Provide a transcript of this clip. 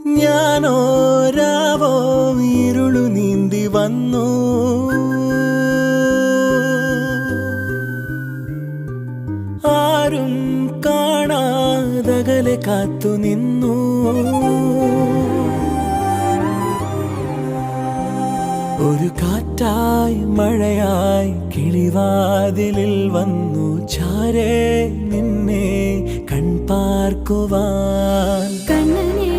ഞാനോ രാവോ ഇരുളു നീന്തി വന്നു. ആരും കാണാതകലെ കാത്തു നിന്നു. ഒരു കാറ്റായി മഴയായി കിളിവാതിലിൽ വന്നു ചാരേ നിന്നെ കൺപാർക്കുവാൻ. കണ്ണനെ